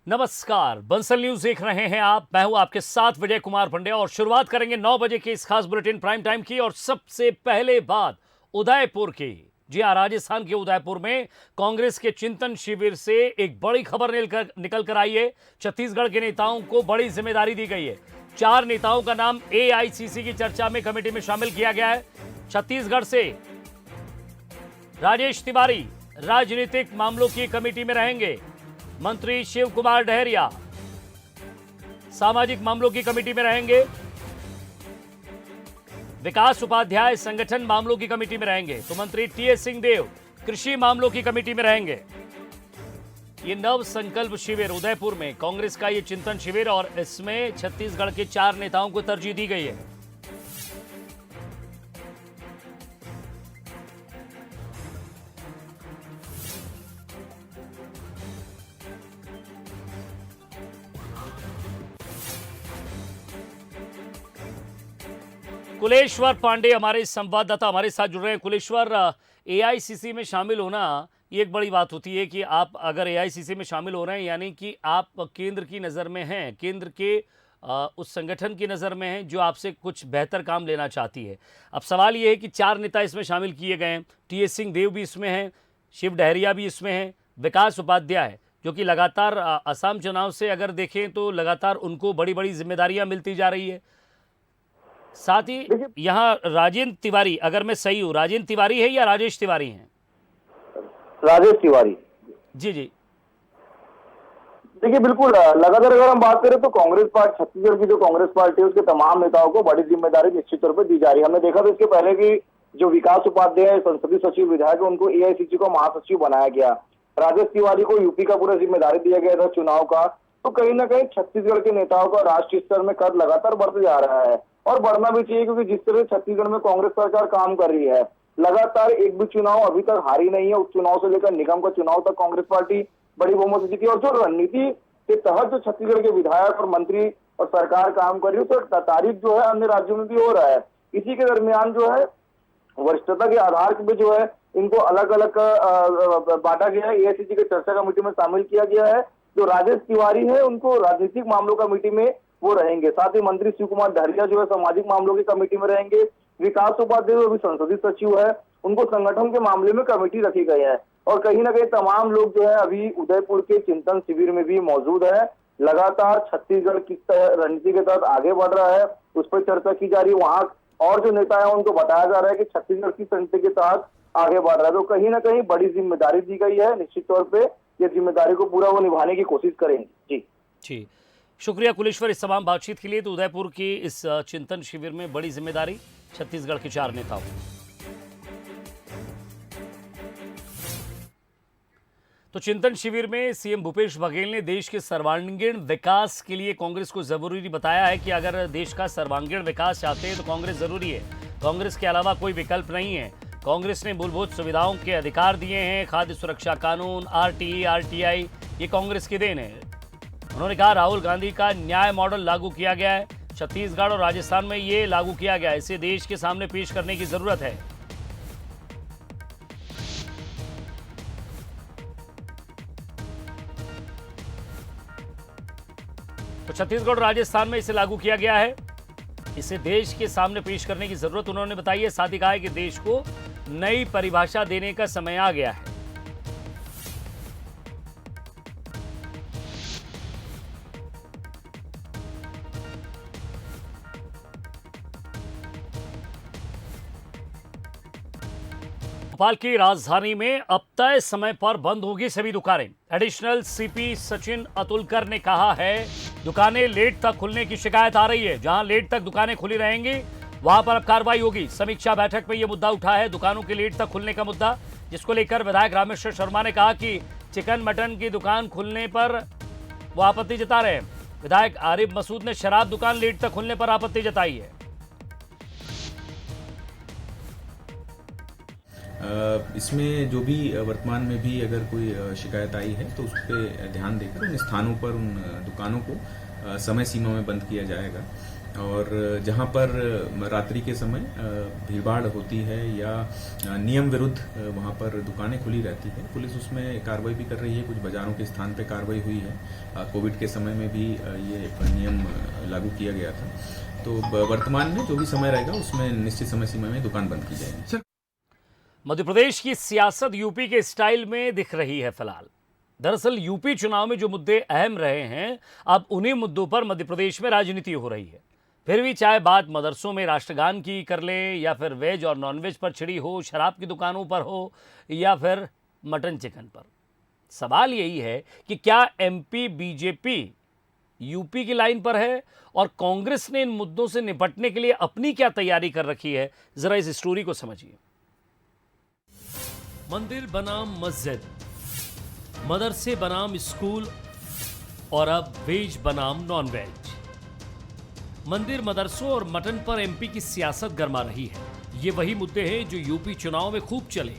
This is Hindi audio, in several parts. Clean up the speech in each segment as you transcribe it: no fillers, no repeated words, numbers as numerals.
नमस्कार, बंसल न्यूज देख रहे हैं आप। मैं हूं आपके साथ विजय कुमार पंड्या और शुरुआत करेंगे 9 बजे के इस खास बुलेटिन प्राइम टाइम की। और सबसे पहले बात उदयपुर की। जी हां, राजस्थान के उदयपुर में कांग्रेस के चिंतन शिविर से एक बड़ी खबर निकल कर आई है। छत्तीसगढ़ के नेताओं को बड़ी जिम्मेदारी दी गई है। 4 नेताओं का नाम एआईसीसी की चर्चा में कमेटी में शामिल किया गया है। छत्तीसगढ़ से राजेश तिवारी राजनीतिक मामलों की कमेटी में रहेंगे। मंत्री शिव कुमार डहरिया सामाजिक मामलों की कमेटी में रहेंगे। विकास उपाध्याय संगठन मामलों की कमेटी में रहेंगे। तो मंत्री टीएस सिंहदेव कृषि मामलों की कमेटी में रहेंगे। ये नव संकल्प शिविर उदयपुर में कांग्रेस का ये चिंतन शिविर, और इसमें छत्तीसगढ़ के 4 नेताओं को तरजीह दी गई है। कुलेश्वर पांडे हमारे संवाददाता हमारे साथ जुड़ रहे हैं। कुलेश्वर, एआईसीसी में शामिल होना ये एक बड़ी बात होती है कि आप अगर एआईसीसी में शामिल हो रहे हैं यानी कि आप केंद्र की नज़र में हैं, केंद्र के उस संगठन की नज़र में हैं जो आपसे कुछ बेहतर काम लेना चाहती है। अब सवाल ये है कि 4 नेता इसमें शामिल किए गए हैं। टीएस सिंहदेव भी इसमें हैं, शिव डहरिया भी इसमें हैं, विकास उपाध्याय जो कि लगातार असम चुनाव से अगर देखें तो लगातार उनको बड़ी बड़ी जिम्मेदारियां मिलती जा रही है। साथ ही यहाँ राजेंद्र तिवारी, अगर मैं सही हूँ, राजेंद्र तिवारी है या राजेश तिवारी हैं? राजेश तिवारी। जी जी। देखिए, बिल्कुल लगातार अगर हम बात करें तो कांग्रेस पार्टी, छत्तीसगढ़ की जो कांग्रेस पार्टी है उसके तमाम नेताओं को बड़ी जिम्मेदारी निश्चित तौर पर दी जा रही है। हमने देखा था इसके पहले कि जो विकास उपाध्याय संसदीय सचिव विधायक है उनको एआईसीसी का महासचिव बनाया गया। राजेश तिवारी को यूपी का पूरा जिम्मेदारी दिया गया था चुनाव का। तो कहीं ना कहीं छत्तीसगढ़ के नेताओं का राष्ट्रीय स्तर में कद लगातार बढ़ते जा रहा है, और बढ़ना भी चाहिए, क्योंकि जिस तरह छत्तीसगढ़ में कांग्रेस सरकार काम कर रही है, लगातार एक भी चुनाव अभी तक हारी नहीं है। उस चुनाव से लेकर निगम का चुनाव तक कांग्रेस पार्टी बड़ी बहुमत से जीती। और जो रणनीति के तहत जो छत्तीसगढ़ के विधायक और मंत्री और सरकार काम कर रही है, तो तारीफ जो है अन्य राज्यों में भी हो रहा है। इसी के दरमियान जो है वरिष्ठता के आधार पे जो है इनको अलग अलग बांटा गया है। एआईसीसी के चर्चा कमेटी में शामिल किया गया है। जो राजेश तिवारी है उनको राजनीतिक मामलों कमेटी में वो रहेंगे। साथ ही मंत्री शिव कुमार डहरिया जो है सामाजिक मामलों की कमेटी में रहेंगे। विकास उपाध्याय जो अभी संसदीय सचिव है उनको संगठन के मामले में कमेटी रखी गई है। और कहीं ना कहीं तमाम लोग जो है अभी उदयपुर के चिंतन शिविर में भी मौजूद है। लगातार छत्तीसगढ़ किस रणनीति के तहत आगे बढ़ रहा है उस पर चर्चा की जा रही है। वहां और जो नेता है उनको बताया जा रहा है कि छत्तीसगढ़ किस रणनीति के तहत आगे बढ़ रहा है। तो कहीं ना कहीं बड़ी जिम्मेदारी दी गई है। निश्चित तौर पर ये जिम्मेदारी को पूरा वो निभाने की कोशिश करेंगे। जी, शुक्रिया कुलेश्वर इस तमाम बातचीत के लिए। तो उदयपुर की इस चिंतन शिविर में बड़ी जिम्मेदारी छत्तीसगढ़ के 4 नेताओं। तो चिंतन शिविर में सीएम भूपेश बघेल ने देश के सर्वांगीण विकास के लिए कांग्रेस को जरूरी बताया है कि अगर देश का सर्वांगीण विकास चाहते हैं तो कांग्रेस जरूरी है। कांग्रेस के अलावा कोई विकल्प नहीं है। कांग्रेस ने मूलभूत सुविधाओं के अधिकार दिए हैं। खाद्य सुरक्षा कानून, आरटीई, आरटीआई ये कांग्रेस की देन है। उन्होंने कहा राहुल गांधी का न्याय मॉडल लागू किया गया है, छत्तीसगढ़ और राजस्थान में ये लागू किया गया है। इसे देश के सामने पेश करने की जरूरत है। तो छत्तीसगढ़ और राजस्थान में इसे लागू किया गया है, इसे देश के सामने पेश करने की जरूरत उन्होंने बताई है। साथ ही कहा है कि देश को नई परिभाषा देने का समय आ गया है। भोपाल की राजधानी में अब तय समय पर बंद होगी सभी दुकानें। एडिशनल सीपी सचिन अतुलकर ने कहा है दुकानें लेट तक खुलने की शिकायत आ रही है। जहां लेट तक दुकानें खुली रहेंगी वहां पर अब कार्रवाई होगी। समीक्षा बैठक में यह मुद्दा उठा है, दुकानों के लेट तक खुलने का मुद्दा, जिसको लेकर विधायक रामेश्वर शर्मा ने कहा कि चिकन मटन की दुकान खुलने पर वो आपत्ति जता रहे हैं। विधायक आरिफ मसूद ने शराब दुकान लेट तक खुलने पर आपत्ति जताई है। इसमें जो भी वर्तमान में भी अगर कोई शिकायत आई है तो उस पर ध्यान देकर उन स्थानों पर उन दुकानों को समय सीमा में बंद किया जाएगा। और जहां पर रात्रि के समय भीड़भाड़ होती है या नियम विरुद्ध वहां पर दुकानें खुली रहती है, पुलिस उसमें कार्रवाई भी कर रही है। कुछ बाजारों के स्थान पे कार्रवाई हुई है। कोविड के समय में भी ये नियम लागू किया गया था। तो वर्तमान में जो भी समय रहेगा उसमें निश्चित समय सीमा में दुकान बंद की जाएगी। मध्य प्रदेश की सियासत यूपी के स्टाइल में दिख रही है फिलहाल। दरअसल यूपी चुनाव में जो मुद्दे अहम रहे हैं, अब उन्हीं मुद्दों पर मध्य प्रदेश में राजनीति हो रही है। फिर भी चाहे बात मदरसों में राष्ट्रगान की कर लें, या फिर वेज और नॉनवेज पर छिड़ी हो, शराब की दुकानों पर हो, या फिर मटन चिकन पर, सवाल यही है कि क्या एमपी बीजेपी यूपी की लाइन पर है और कांग्रेस ने इन मुद्दों से निपटने के लिए अपनी क्या तैयारी कर रखी है। जरा इस स्टोरी को समझिए। मंदिर बनाम मस्जिद, मदरसे बनाम स्कूल और अब वेज बनाम नॉन वेज। मंदिर, मदरसों और मटन पर एमपी की सियासत गरमा रही है। ये वही मुद्दे हैं जो यूपी चुनाव में खूब चले।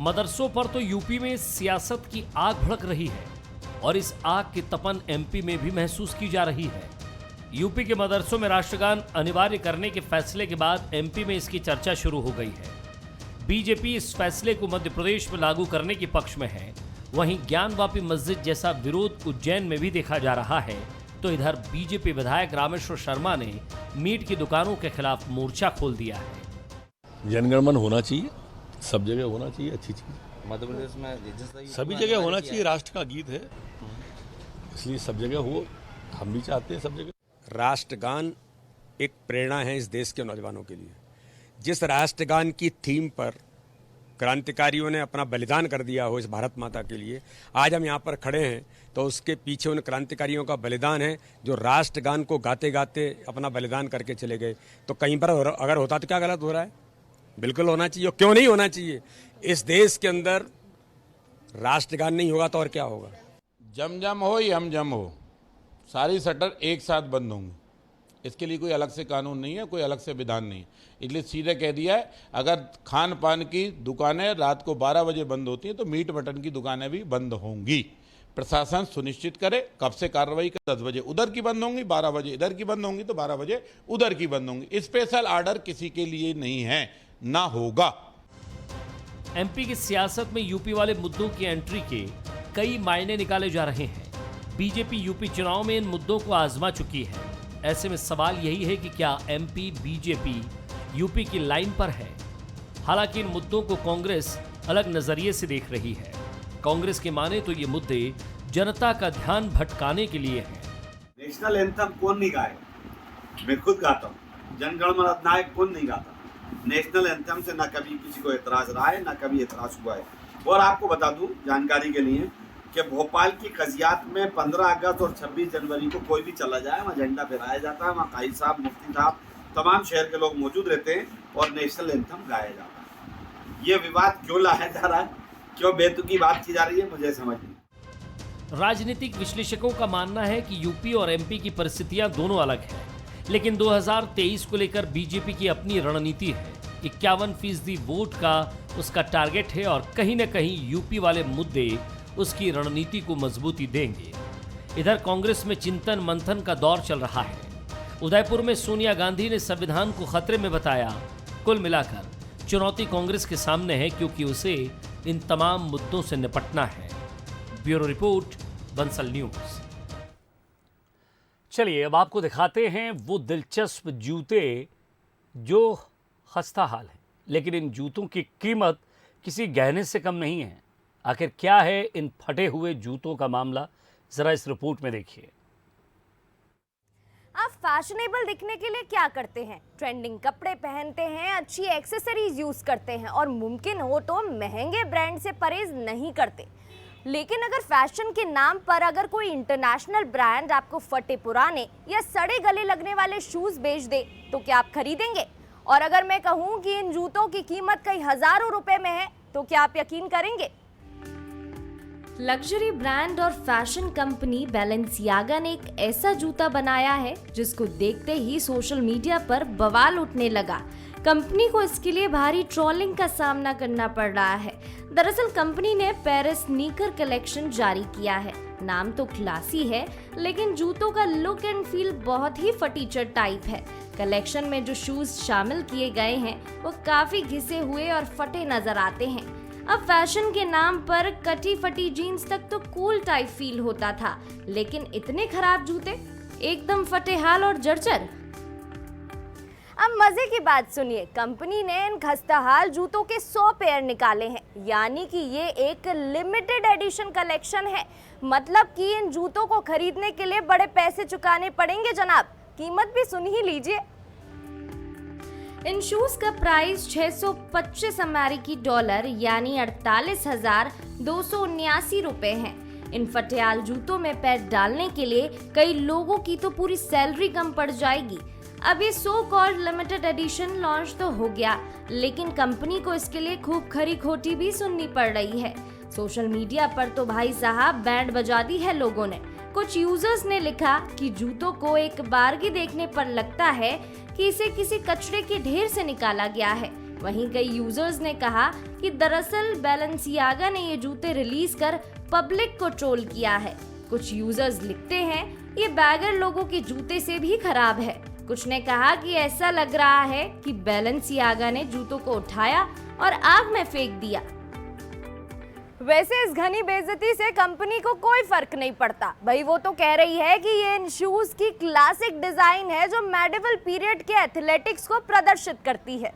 मदरसों पर तो यूपी में सियासत की आग भड़क रही है और इस आग की तपन एमपी में भी महसूस की जा रही है। यूपी के मदरसों में राष्ट्रगान अनिवार्य करने के फैसले के बाद एमपी में इसकी चर्चा शुरू हो गई है। बीजेपी इस फैसले को मध्य प्रदेश में लागू करने के पक्ष में है। वहीं ज्ञानवापी मस्जिद जैसा विरोध उज्जैन में भी देखा जा रहा है। तो इधर बीजेपी विधायक रामेश्वर शर्मा ने मीट की दुकानों के खिलाफ मोर्चा खोल दिया है। जनगणमन होना चाहिए, सब जगह होना चाहिए, अच्छी चीज। मध्य प्रदेश में सभी जगह होना चाहिए, राष्ट्र का गीत है, इसलिए सब जगह हो, हम भी चाहते हैं सब जगह। राष्ट्रगान एक प्रेरणा है इस देश के नौजवानों के लिए। जिस राष्ट्रगान की थीम पर क्रांतिकारियों ने अपना बलिदान कर दिया हो इस भारत माता के लिए, आज हम यहाँ पर खड़े हैं तो उसके पीछे उन क्रांतिकारियों का बलिदान है जो राष्ट्रगान को गाते गाते अपना बलिदान करके चले गए। तो कहीं पर अगर होता तो क्या गलत हो रहा है? बिल्कुल होना चाहिए। और क्यों नहीं होना चाहिए? इस देश के अंदर राष्ट्रगान नहीं होगा तो और क्या होगा? जम जम हो या हम जम हो, सारी शटर एक साथ बंद होंगी। इसके लिए कोई अलग से कानून नहीं है, कोई अलग से विधान नहीं है। इसलिए सीधे कह दिया है, अगर खान पान की दुकानें रात को 12 बजे बंद होती हैं तो मीट मटन की दुकानें भी बंद होंगी। प्रशासन सुनिश्चित करे, कब से कार्रवाई करे। 10 बजे उधर की बंद होंगी, 12 बजे इधर की बंद होंगी, तो 12 बजे उधर की बंद होंगी। स्पेशल ऑर्डर किसी के लिए नहीं है, ना होगा। एमपी की सियासत में यूपी वाले मुद्दों की एंट्री के कई मायने निकाले जा रहे हैं। बीजेपी यूपी चुनाव में इन मुद्दों को आजमा चुकी है। ऐसे में सवाल यही है कि क्या एमपी बीजेपी यूपी की लाइन पर है। हालांकि इन मुद्दों को कांग्रेस अलग नजरिए से देख रही है। कांग्रेस के माने तो ये मुद्दे जनता का ध्यान भटकाने के लिए हैं। नेशनल एंथम कौन नहीं गाए? मैं खुद गाता हूँ। जनगणमन अधिनायक कौन नहीं गाता? नेशनल एंथम से ना कभी किसी को एतराज रहा है, ना कभी एतराज हुआ है। और आपको बता दूं जानकारी के लिए कि भोपाल की कजियात में 15 अगस्त और 26 जनवरी को कोई भी चला जाए, वहाँ झंडा फहराया जाता है, वहाँ काई साहब, मुफ्ती साहब, तमाम शहर के लोग मौजूद रहते हैं और नेशनल एंथम गाया जाता है। ये विवाद क्यों लाया जा रहा है, क्यों बेतुकी बात की जा रही है, मुझे समझ नहीं। राजनीतिक विश्लेषकों का मानना है कि यूपी और एमपी की परिस्थितियां दोनों अलग हैं, लेकिन 2023 को लेकर बीजेपी की अपनी रणनीति है। 51% वोट का उसका टारगेट है और कहीं न कहीं यूपी वाले मुद्दे उसकी रणनीति को मजबूती देंगे। इधर कांग्रेस में चिंतन मंथन का दौर चल रहा है। उदयपुर में सोनिया गांधी ने संविधान को खतरे में बताया। कुल मिलाकर चुनौती कांग्रेस के सामने है, क्योंकि उसे इन तमाम मुद्दों से निपटना है। Bureau report, Bansal news. चलिए अब आपको दिखाते हैं वो दिलचस्प जूते जो खस्ता हाल है, लेकिन इन जूतों की कीमत किसी गहने से कम नहीं है। आखिर क्या है इन फटे हुए जूतों का मामला, जरा इस रिपोर्ट में देखिए। आप फैशनेबल दिखने के लिए क्या करते हैं? ट्रेंडिंग कपड़े पहनते हैं, अच्छी एक्सेसरीज यूज करते हैं और मुमकिन हो तो महंगे ब्रांड से परहेज नहीं करते। लेकिन अगर फैशन के नाम पर अगर कोई इंटरनेशनल ब्रांड आपको फटे पुराने या सड़े गले लगने वाले शूज बेच दे तो क्या आप खरीदेंगे? और अगर मैं कहूं कि इन जूतों की कीमत कई हजारों रुपए में है तो क्या आप यकीन करेंगे? लग्जरी ब्रांड और फैशन कंपनी बैलेंसियागा ने एक ऐसा जूता बनाया है जिसको देखते ही सोशल मीडिया पर बवाल उठने लगा। कंपनी को इसके लिए भारी ट्रोलिंग का सामना करना पड़ रहा है। दरअसल कंपनी ने पेरिस स्नीकर कलेक्शन जारी किया है। नाम तो क्लासी है, लेकिन जूतों का लुक एंड फील बहुत ही फटीचर टाइप है। कलेक्शन में जो शूज शामिल किए गए हैं वो काफी घिसे हुए और फटे नजर आते हैं। अब फैशन के नाम पर कटी फटी जीन्स तक तो कूल टाइप फील होता था, लेकिन इतने खराब जूते, एकदम फटे हाल और जर्जर। अब मजे की बात सुनिए, कंपनी ने इन खस्ताहाल जूतों के 100 पेयर निकाले हैं, यानी कि ये एक लिमिटेड एडिशन कलेक्शन है। मतलब कि इन जूतों को खरीदने के लिए बड़े पैसे चुकाने पड़ेंगे जनाब। कीमत भी सुन ही लीजिए। इन शूज का प्राइस 625 अमेरिकी डॉलर यानी 48,279 रुपए है। इन फटियाल जूतों में पैर डालने के लिए कई लोगों की तो पूरी सैलरी कम पड़ जाएगी। अब ये so called limited edition launch तो हो गया, लेकिन कंपनी को इसके लिए खूब खरी खोटी भी सुननी पड़ रही है। सोशल मीडिया पर तो भाई साहब बैंड बजा दी है लोगों ने। कुछ यूजर्स ने लिखा कि जूतों को एक बारगी देखने पर लगता है कि इसे किसी कचरे के ढेर से निकाला गया है। वहीं कई यूजर्स ने कहा कि दरअसल बैलेंसियागा ने ये जूते रिलीज कर पब्लिक को ट्रोल किया है। कुछ यूजर्स लिखते हैं ये बैगर लोगों के जूते से भी खराब है। कुछ ने कहा कि ऐसा लग रहा है कि बैलेंसियागा ने जूतों को उठाया और आग में फेंक दिया। वैसे इस घनी बेइज्जती से कंपनी को कोई फर्क नहीं पड़ता भाई। वो तो कह रही है कि ये इन शूज की क्लासिक डिजाइन है जो मेडिवल पीरियड के एथलेटिक्स को प्रदर्शित करती है।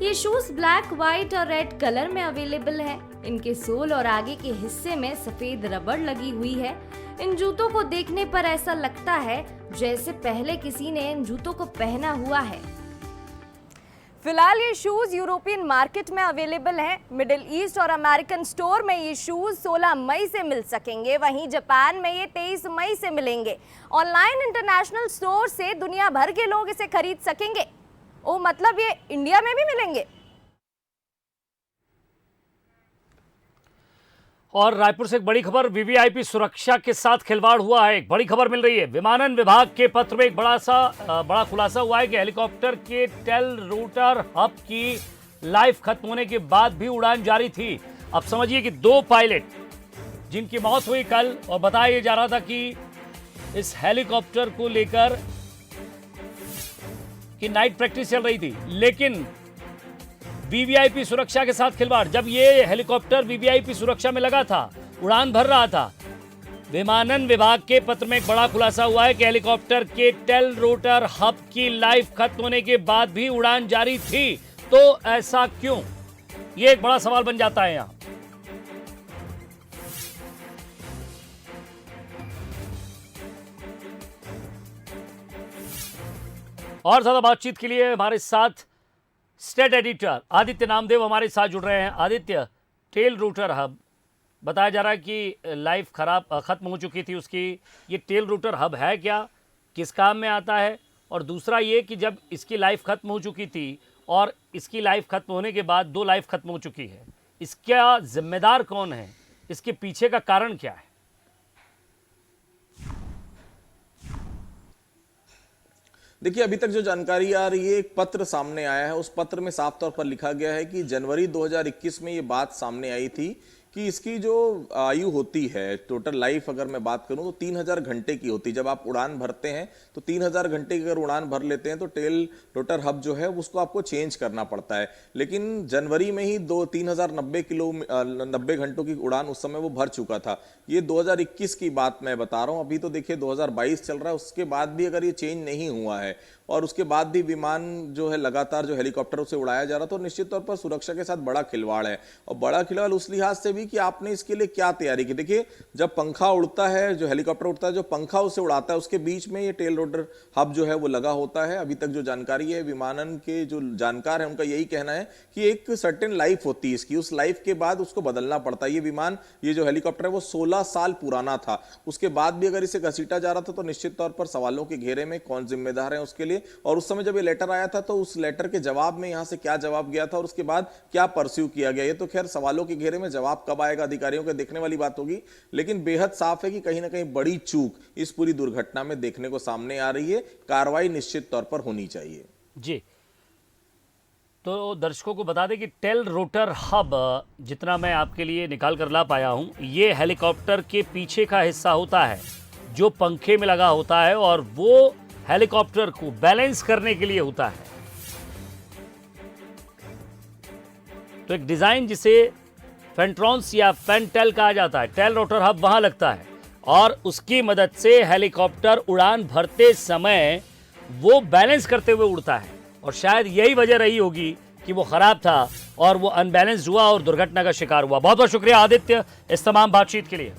ये शूज ब्लैक, व्हाइट और रेड कलर में अवेलेबल है। इनके सोल और आगे के हिस्से में सफेद रबड़ लगी हुई है। इन जूतों को देखने पर ऐसा लगता है जैसे पहले किसी ने इन जूतों को पहना हुआ है। फिलहाल ये शूज यूरोपियन मार्केट में अवेलेबल हैं। मिडिल ईस्ट और अमेरिकन स्टोर में ये शूज 16 मई से मिल सकेंगे। वहीं जापान में ये 23 मई से मिलेंगे। ऑनलाइन इंटरनेशनल स्टोर से दुनिया भर के लोग इसे खरीद सकेंगे। ओ मतलब ये इंडिया में भी मिलेंगे। और रायपुर से एक बड़ी खबर, वीवीआईपी सुरक्षा के साथ खिलवाड़ हुआ है। एक बड़ी खबर मिल रही है। विमानन विभाग के पत्र में एक बड़ा खुलासा हुआ है कि हेलीकॉप्टर के टेल रूटर हब की लाइफ खत्म होने के बाद भी उड़ान जारी थी। अब समझिए कि 2 पायलट जिनकी मौत हुई कल, और बताया जा रहा था कि इस हेलीकॉप्टर को लेकर कि नाइट प्रैक्टिस चल रही थी, लेकिन वीवीआईपी सुरक्षा के साथ खिलवाड़। जब ये हेलीकॉप्टर वीवीआईपी सुरक्षा में लगा था, उड़ान भर रहा था, विमानन विभाग के पत्र में एक बड़ा खुलासा हुआ है कि हेलीकॉप्टर के टेल रोटर हब की लाइफ खत्म होने के बाद भी उड़ान जारी थी। तो ऐसा क्यों, ये एक बड़ा सवाल बन जाता है यहां। और ज्यादा बातचीत के लिए हमारे साथ स्टेट एडिटर आदित्य नामदेव हमारे साथ जुड़ रहे हैं। आदित्य, टेल रूटर हब बताया जा रहा है कि लाइफ खत्म हो चुकी थी उसकी। ये टेल रूटर हब है क्या, किस काम में आता है? और दूसरा ये कि जब इसकी लाइफ खत्म हो चुकी थी और इसकी लाइफ खत्म होने के बाद 2 लाइफ खत्म हो चुकी है, इसका जिम्मेदार कौन है, इसके पीछे का कारण क्या है? देखिए, अभी तक जो जानकारी आ रही है, एक पत्र सामने आया है। उस पत्र में साफ तौर पर लिखा गया है कि जनवरी 2021 में ये बात सामने आई थी कि इसकी जो आयु होती है, टोटल लाइफ अगर मैं बात करूं तो 3000 घंटे की होती है। जब आप उड़ान भरते हैं तो 3000 घंटे की अगर उड़ान भर लेते हैं तो टेल रोटर हब जो है उसको आपको चेंज करना पड़ता है। लेकिन जनवरी में ही 3090 घंटों की उड़ान उस समय वो भर चुका था। ये 2021 की बात मैं बता रहा हूं। अभी तो देखिए 2022 चल रहा है, उसके बाद भी अगर ये चेंज नहीं हुआ है और उसके बाद भी विमान जो है लगातार जो हेलीकॉप्टरों से उड़ाया जा रहा, तो निश्चित तौर पर सुरक्षा के साथ बड़ा खिलवाड़ है। और बड़ा खिलवाड़ उस लिहाज से भी कि आपने इसके लिए क्या तैयारी की। देखिए, जब पंखा उड़ता है, जो हेलीकॉप्टर उड़ता है, जो पंखा उसे उड़ाता है, उसके बीच में ये टेल रोटर हब जो है वो लगा होता है। अभी तक जो जानकारी है, विमानन के जो जानकार है उनका यही कहना है कि एक सर्टेन लाइफ होती है इसकी, उस लाइफ के बाद उसको बदलना पड़ता है। ये विमान, ये जो हेलीकॉप्टर है वो 16 साल पुराना था। उसके बाद भी अगर इसे घसीटा जा रहा था तो निश्चित तौर पर सवालों के घेरे में कौन जिम्मेदार है उसके लिए। और उस समय जब ये लेटर आया था तो उस लेटर के जवाब में यहां से क्या जवाब गया था और उसके बाद क्या परस्यू किया गया, ये तो खैर सवालों के घेरे में जवाब कब आएगा अधिकारियों के देखने वाली बात होगी। लेकिन बेहद साफ है कि कहीं ना कहीं बड़ी चूक इस पूरी दुर्घटना में देखने को सामने आ रही है। कार्रवाई निश्चित तौर पर होनी चाहिए। जी, तो दर्शकों को बता दें कि टेल रोटर हब, जितना मैं आपके लिए निकाल कर ला पाया हूं, ये हेलीकॉप्टर के पीछे का हिस्सा होता है जो पंखे में लगा होता है और वो हेलीकॉप्टर को बैलेंस करने के लिए होता है। तो एक डिजाइन जिसे फेंट्रॉन्स या फेंटेल कहा जाता है, टेल रोटर हब वहां लगता है और उसकी मदद से हेलीकॉप्टर उड़ान भरते समय वो बैलेंस करते हुए उड़ता है। और शायद यही वजह रही होगी कि वो खराब था और वो अनबैलेंस्ड हुआ और दुर्घटना का शिकार हुआ। बहुत बहुत शुक्रिया आदित्य इस तमाम बातचीत के लिए।